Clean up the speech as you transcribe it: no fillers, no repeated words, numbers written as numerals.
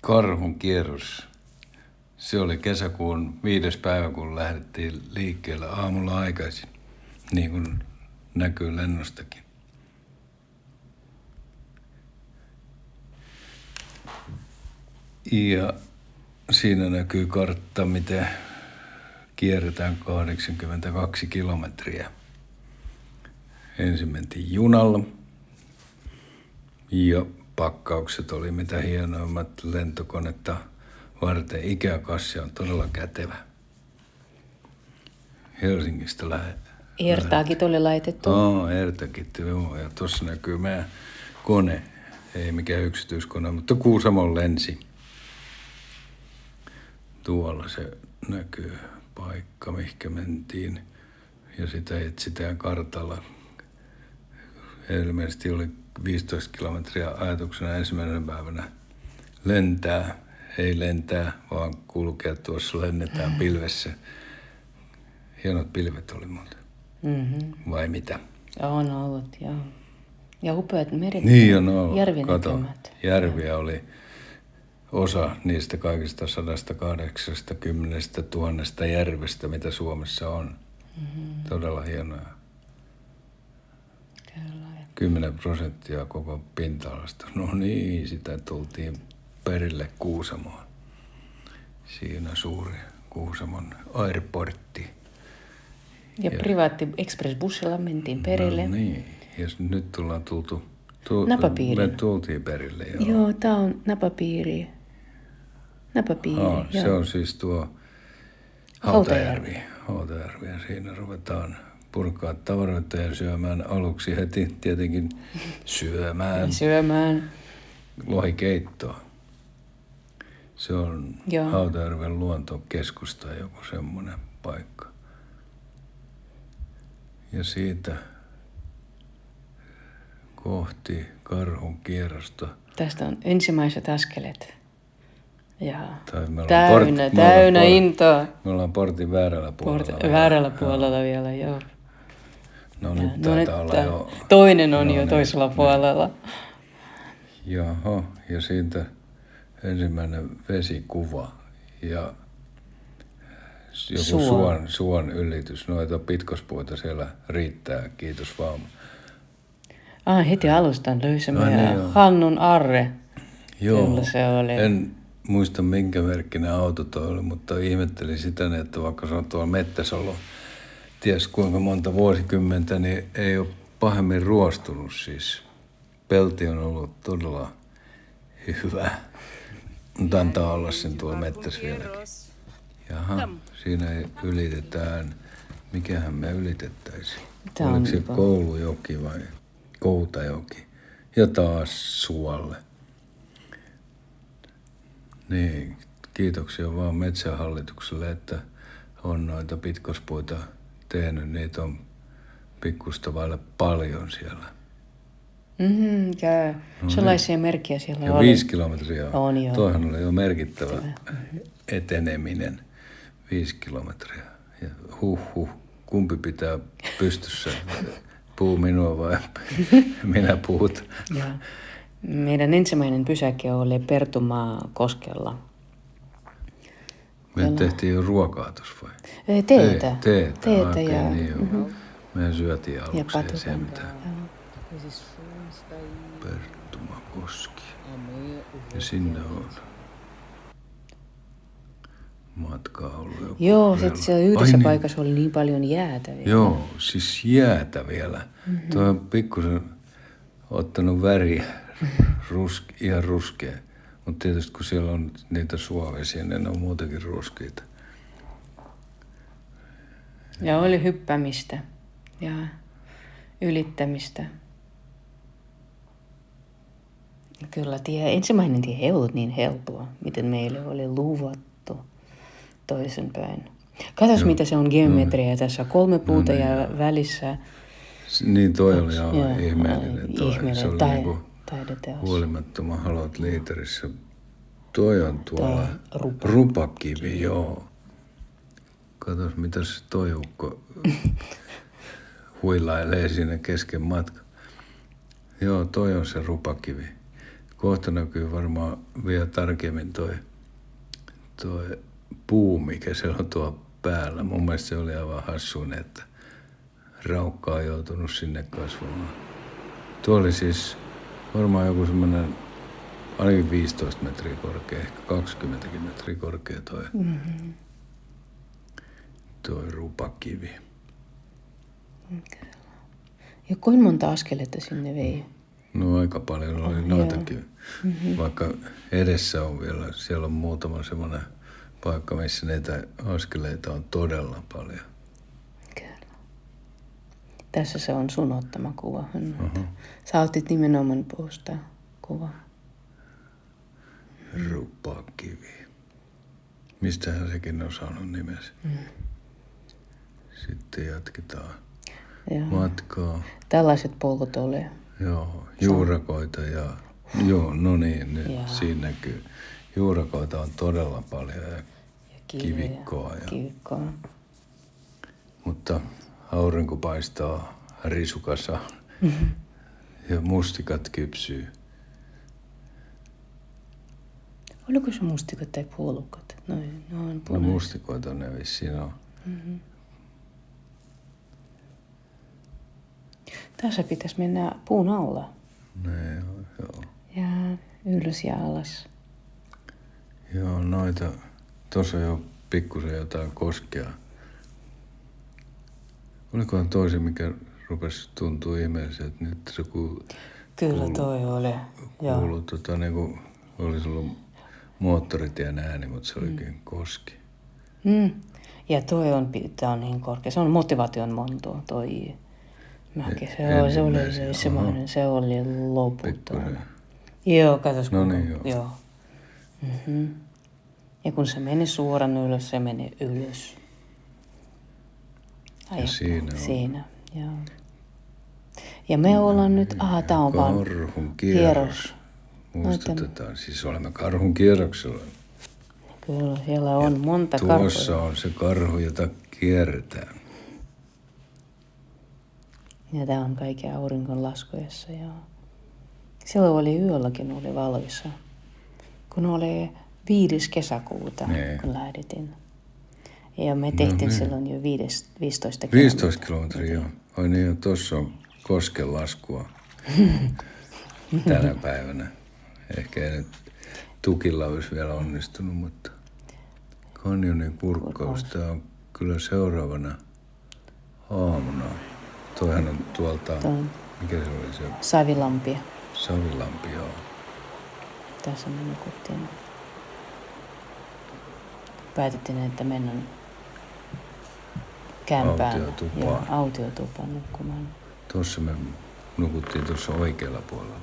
Karhun kierros. Se oli kesäkuun 5. päivä, kun lähdettiin liikkeelle aamulla aikaisin, niin kuin näkyy lennostakin. Ja siinä näkyy kartta, miten kierretään 82 kilometriä. Ensin mentiin junalla ja pakkaukset oli mitä hienoimmat lentokonetta varten. Ikäkassi on todella kätevä. Helsingistä lähdetään. Ertaakit oli laitettu. Ertaakit, joo. Ja tuossa näkyy meidän kone. Ei mikään yksityiskone, mutta Kuusamon lensi. Tuolla se näkyy paikka, mihinkä mentiin. Ja sitä etsitään kartalla. Ilmeisesti oli 15 kilometriä ajatuksena ensimmäisenä päivänä lentää. Ei lentää, vaan kulkea tuossa lennetään pilvessä. Hienot pilvet oli muuten. Mm-hmm. Vai mitä? On ollut, joo. Ja upeat meret. Niin on ollut. Järvinäkymät. Järviä oli osa niistä kaikista 180 000 järvestä, mitä Suomessa on. Mm-hmm. Todella hienoja. Kyllä. 10% koko pinta-alasta. No niin, sitä tultiin perille Kuusamoon. Siinä suuri Kuusamon airportti. Ja privaatti expressbussilla mentiin perille. No niin, ja nyt tullaan tultu. Napapiiriin. Me tultiin perille, joo. Joo, tää on Napapiiri. Se on siis tuo Hautajärvi. Ja siinä ruvetaan purkaa tavaroita ja syömään aluksi heti tietenkin syömään lohikeittoa. Se on Hautajärven luontokeskus tai joku semmoinen paikka. Ja siitä kohti Karhun kierrosta. Tästä on ensimmäiset askeleet. Ja täynnä intoa. Me ollaan portin väärällä puolella. Väärällä puolella vielä, joo. No nyt taitaa olla jo. Toinen on jo toisella puolella. Jaha, ja siitä ensimmäinen vesikuva ja joku suon ylitys. Noita pitkospuita siellä riittää, kiitos vaan. Heti alustan löysämme Hannun Arre. Joo, kyllä se oli. En muista minkä merkkinen auto toi oli, mutta ihmettelin sitä, että vaikka se on tuolla mettässä ollut ties kuinka monta vuosikymmentä, niin ei ole pahemmin ruostunut siis. Pelti on ollut todella hyvä, mutta antaa olla sen tuolla mettässä vieläkin. Jaha, siinä ylitetään, mikähän me ylitettäisiin? Oliko se Koulujoki vai Koutajoki? Ja taas Suolle. Niin, kiitoksia vaan Metsähallitukselle, että on noita pitkospuita tehnyt. Niitä on pikkusta vaille paljon siellä. Ja sellaisia merkkejä siellä ja oli. 5 kilometriä on jo. Toihan oli jo merkittävä eteneminen. 5 kilometriä. Ja kumpi pitää pystyssä? Puu minua vai minä puhut? Ja meidän ensimmäinen pysäke oli Pertumaa koskella. Me tehtiin jo ruokaa tuossa vai? Teetä. Teetä ja. Niin me syötiin aluksi ja se mitään. Pertumakoski. Ja sinne on matkaa ollut joku. Joo, sitten siellä yhdessä paikassa oli niin paljon jäätä vielä. Joo, siis jäätä vielä. Tuo on pikkusen ottanut väriä, ihan ruskea. Mutta tietysti kun siellä on niitä suovesiä, niin ne on muutenkin ruskeita. Ja oli hyppäämistä ja ylittämistä. Kyllä ensimmäinen tie ei ollut niin helppoa, miten meille oli luvattu toisinpäin. Katos, mitä se on geometria tässä. 3 puuta ja välissä. Niin toi oli aivan ihmeellinen. Se oli niinku taideteos. Huolimattoman halot liiterissä. Toi on tuolla Rupakivi, joo. Katos, mitä se toi ukko huilailee siinä kesken matka. Joo, toi on se Rupakivi. Kohta näkyy varmaan vielä tarkemmin toi puu, mikä se on tuo päällä. Mun mielestä se oli aivan hassuinen, että raukka on joutunut sinne kasvamaan. Tuo oli siis varmaan joku semmoinen ainakin 15 metriä korkea, ehkä 20 metriä korkea toi rupakivi. Kyllä. Ja kuinka monta askeletta sinne vei? No aika paljon oli noitakin. Vaikka edessä on vielä, siellä on muutama semmoinen paikka, missä näitä askeleita on todella paljon. Kyllä. Tässä se on sun ottama kuva. Sä otit nimenomaan puusta kuva. Rupakivi. Mistähän sekin on saanut nimesi. Sitten jatketaan matkaa. Tällaiset polkut oli. Joo, juurakoita ja... Joo, no niin, nyt siinä näkyy. Juurakoita on todella paljon ja kivikkoa. Kivikkoa. Mutta aurinko paistaa risukassa ja mustikat kypsyy. Oliko se mustikat tai puolukat? No on No mustikoita ne vissiin on. Tässä pitäisi mennä puun alla. Ne, joo. Ja ylös ja alas. Joo, noita. Tuossa on jo pikkusen jotain koskea. Olikohan toisen, mikä rupesi tuntuu ihmeelliseltä, että nyt se Kyllä toi oli. kuului niin kuin olisi ollut moottoritien ääni, mutta se olikin koski. Ja tää on niin korkea. Se on motivaation monto toi mäki. Se oli loputon. Joo, katos. No niin, joo. Ja kun se meni suoraan ylös, se meni ylös. Ja siinä, joo. Ja me ollaan nyt, tää on vaan Karhun kierros. Muistutetaan, siis olemme karhun kierroksella. Kyllä, siellä on monta karhua. karhua. Tuossa on se karhu, jota kierretään. Ja tää on kaikki auringon laskuessa, joo. Silloin oli yölläkin oli valvissa. Kun oli 5. kesäkuuta, kun lähdettiin. Ja me tehtiin silloin jo 15 kilometriä. 15 kilometriä, joo. Ai niin, tuossa on koskenlaskua tänä päivänä. Ehkä ei nyt tukilla olisi vielä onnistunut, mutta kanjonin kurkkaus, tämä on kyllä seuraavana aamuna. Toihan on tuolta, mikä se oli se? Savilampi, joo. Tässä me nukuttiin. Päätettiin, että mennään kämpään. Autiotupaan nukkumaan. Tuossa me nukuttiin tuossa oikealla puolella.